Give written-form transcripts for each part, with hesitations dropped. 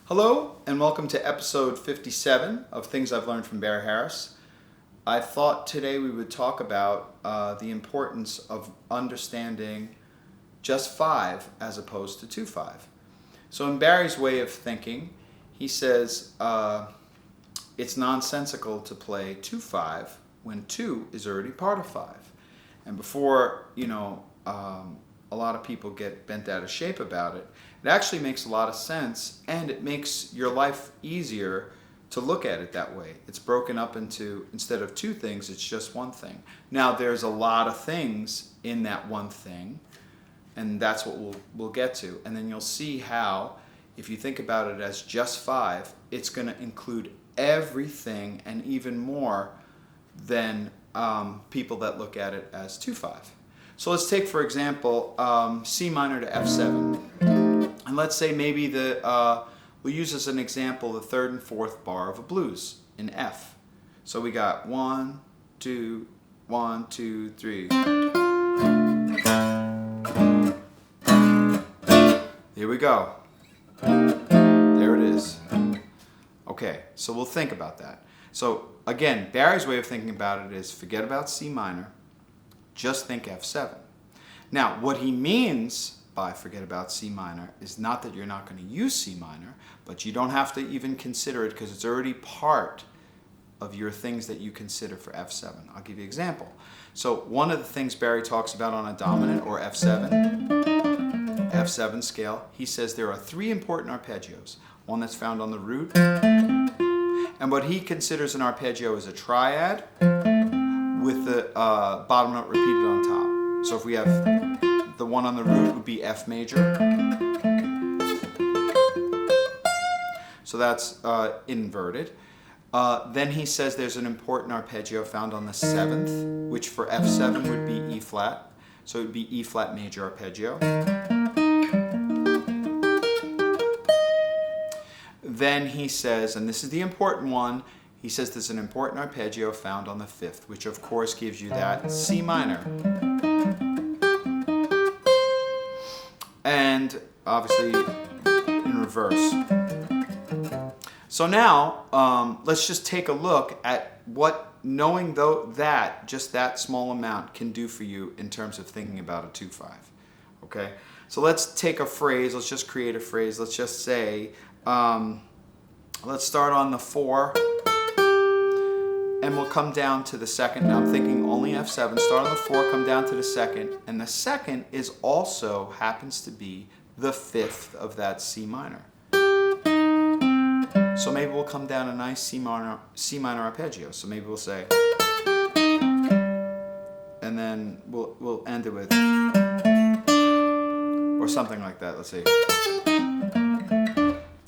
Hello and welcome to episode 57 of Things I've Learned from Barry Harris. I thought today we would talk about the importance of understanding just 5 as opposed to 2/5. So in Barry's way of thinking, he says it's nonsensical to play 2/5 when 2 is already part of 5. And before, a lot of people get bent out of shape about it, it actually makes a lot of sense, and it makes your life easier to look at it that way. It's broken up into, instead of 2 things, it's just 1 thing. Now there's a lot of things in that 1 thing, and that's what we'll get to. And then you'll see how, if you think about it as just 5, it's going to include everything and even more than people that look at it as 2/5. So let's take, for example, C minor to F7. And let's say maybe we'll use as an example the 3rd and 4th bar of a blues in F. So we got 1, 2, 1, 2, 3. Here we go. There it is. Okay, so we'll think about that. So again, Barry's way of thinking about it is forget about C minor, just think F7. Now, what he means by forget about C minor is not that you're not going to use C minor, but you don't have to even consider it because it's already part of your things that you consider for F7. I'll give you an example. So one of the things Barry talks about on a dominant or F7 scale, he says there are 3 important arpeggios. One that's found on the root, and what he considers an arpeggio is a triad with the bottom note repeated on top. So if we have the one on the root would be F major. So that's inverted. Then he says there's an important arpeggio found on the 7th, which for F7 would be E flat. So it would be E flat major arpeggio. Then he says, and this is the important one, he says there's an important arpeggio found on the 5th, which of course gives you that C minor. And obviously in reverse. So now let's just take a look at what knowing that just that small amount can do for you in terms of thinking about a 2/5. Okay, so let's take a phrase. Let's just create a phrase. Let's just say, let's start on the 4, and we'll come down to the 2nd. Now I'm thinking only F7. Start on the 4, come down to the 2nd, and the 2nd is also happens to be the 5th of that C minor. So maybe we'll come down a nice C minor arpeggio. So maybe we'll say, and then we'll end it with, or something like that. Let's see.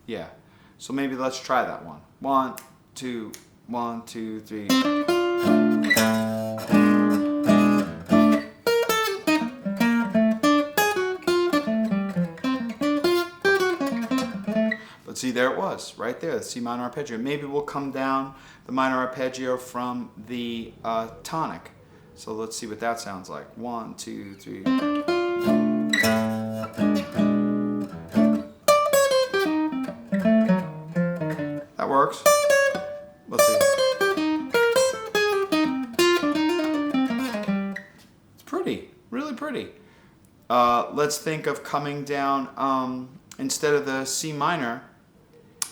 Yeah. So maybe let's try that one. 1, 2, 1, 2, 3. But see, there it was, right there, the C minor arpeggio. Maybe we'll come down the minor arpeggio from the tonic. So let's see what that sounds like. 1, 2, 3. That works. Let's see. It's pretty, really pretty. Let's think of coming down, instead of the C minor,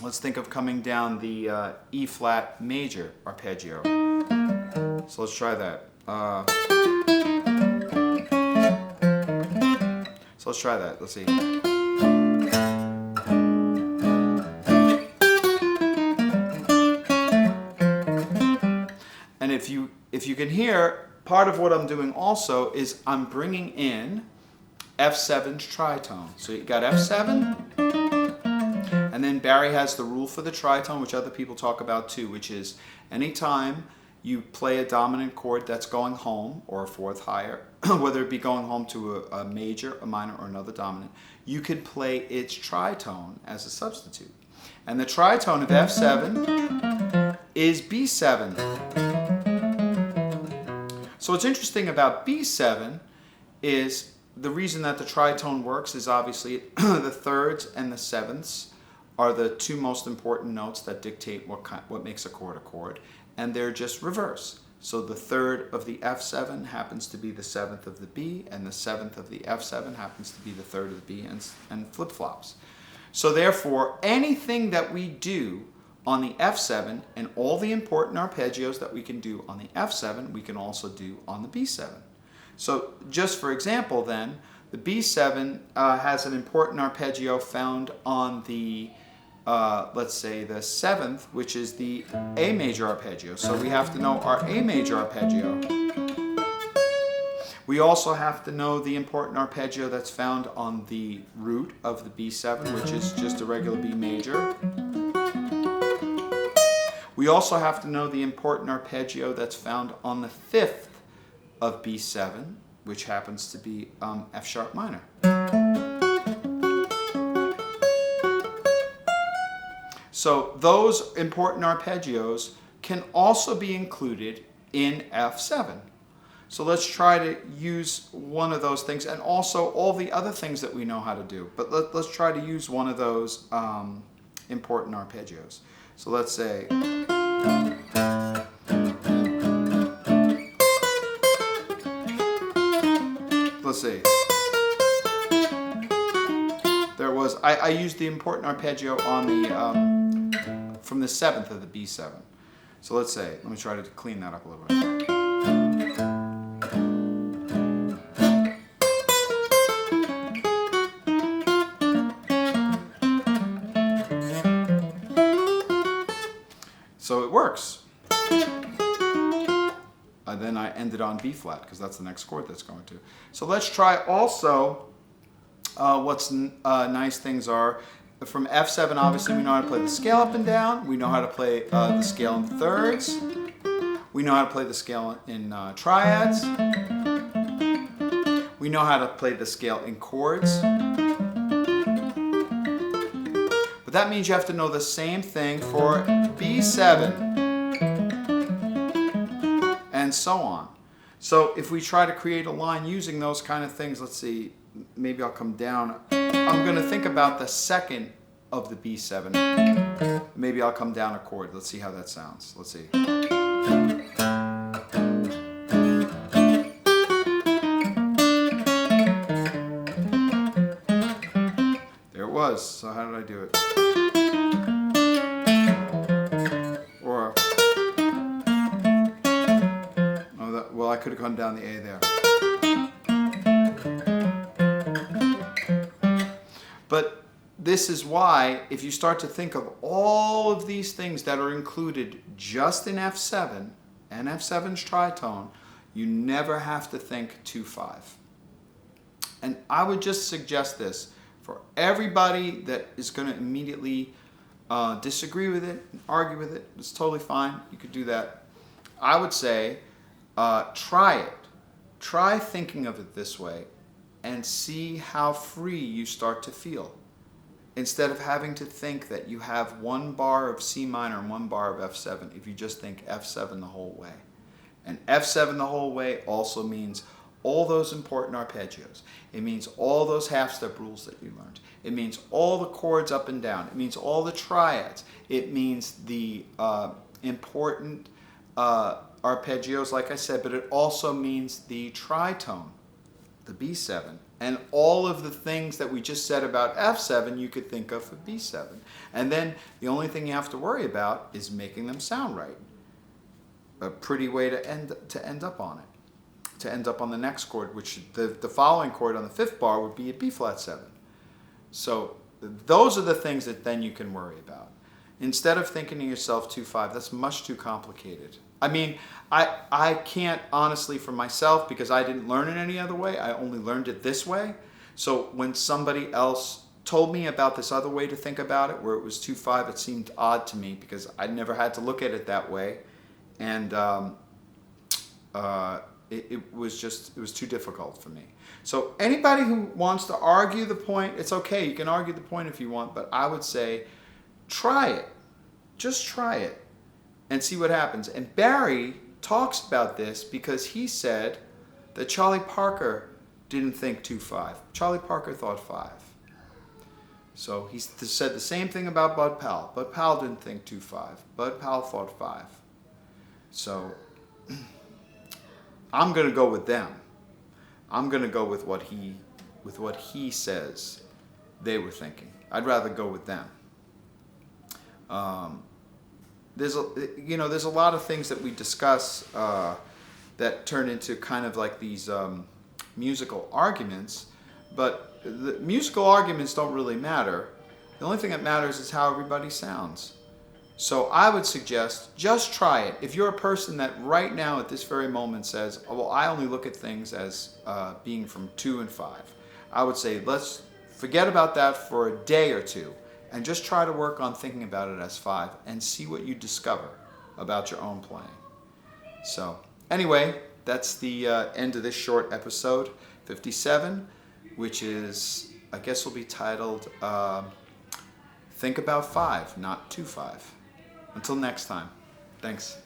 let's think of coming down the E flat major arpeggio. So let's try that. So let's try that. Let's see. And if you can hear, part of what I'm doing also is I'm bringing in F7's tritone. So you got F7, and then Barry has the rule for the tritone, which other people talk about too, which is anytime you play a dominant chord that's going home, or a 4th higher, whether it be going home to a major, a minor, or another dominant, you could play its tritone as a substitute. And the tritone of F7 is B7. So what's interesting about B7 is the reason that the tritone works is obviously the 3rds and the 7ths are the two most important notes that dictate what makes a chord, and they're just reverse. So the third of the F7 happens to be the seventh of the B, and the seventh of the F7 happens to be the third of the B, and flip-flops. So therefore, anything that we do on the F7 and all the important arpeggios that we can do on the F7, we can also do on the B7. So just for example then, the B7 has an important arpeggio found on the let's say the seventh, which is the A major arpeggio. So we have to know our A major arpeggio. We also have to know the important arpeggio that's found on the root of the B7, which is just a regular B major. We also have to know the important arpeggio that's found on the fifth of B7, which happens to be F sharp minor. So those important arpeggios can also be included in F7. So let's try to use one of those things, and also all the other things that we know how to do. But let's try to use one of those important arpeggios. So let's say, let's see. There was, I used the important arpeggio on the from the seventh of the B7. So let's say, let me try to clean that up a little bit. So it works. Then I ended on B flat because that's the next chord that's going to. So let's try also what's nice things are. From F7, obviously, we know how to play the scale up and down. We know how to play the scale in thirds. We know how to play the scale in triads. We know how to play the scale in chords. But that means you have to know the same thing for B7 and so on. So if we try to create a line using those kind of things, let's see, maybe I'll come down. I'm going to think about the second of the B7. Maybe I'll come down a chord. Let's see how that sounds. Let's see. There it was. So how did I do it? Or, oh, well, I could have gone down the A there. But this is why, if you start to think of all of these things that are included just in F7 and F7's tritone, you never have to think 2-5. And I would just suggest this for everybody that is going to immediately disagree with it, argue with it. It's totally fine. You could do that. I would say try it. Try thinking of it this way and see how free you start to feel. Instead of having to think that you have one bar of C minor and one bar of F7, if you just think F7 the whole way. And F7 the whole way also means all those important arpeggios. It means all those half-step rules that you learned. It means all the chords up and down. It means all the triads. It means the important arpeggios, like I said, but it also means the tritone, the B7. And all of the things that we just said about F7, you could think of for B7. And then the only thing you have to worry about is making them sound right. A pretty way to end up on it. To end up on the next chord, which the following chord on the fifth bar would be a B flat 7. So those are the things that then you can worry about. Instead of thinking to yourself 2-5, that's much too complicated. I mean, I can't honestly for myself, because I didn't learn it any other way. I only learned it this way. So when somebody else told me about this other way to think about it, where it was 2-5, it seemed odd to me because I never had to look at it that way. And it was too difficult for me. So anybody who wants to argue the point, it's okay. You can argue the point if you want, but I would say try it. Just try it and see what happens. And Barry talks about this because he said that Charlie Parker didn't think 2-5. Charlie Parker thought 5. So he said the same thing about Bud Powell. Bud Powell didn't think 2/5. Bud Powell thought 5. So I'm going to go with them. I'm going to go with what he says they were thinking. I'd rather go with them. There's a lot of things that we discuss that turn into kind of like these musical arguments, but the musical arguments don't really matter. The only thing that matters is how everybody sounds. So I would suggest just try it. If you're a person that right now at this very moment says, oh, well, I only look at things as being from 2 and 5, I would say let's forget about that for a day or two and just try to work on thinking about it as 5 and see what you discover about your own playing. So anyway, that's the end of this short episode 57, which is, I guess, will be titled Think About 5, Not 2/5. Until next time, thanks.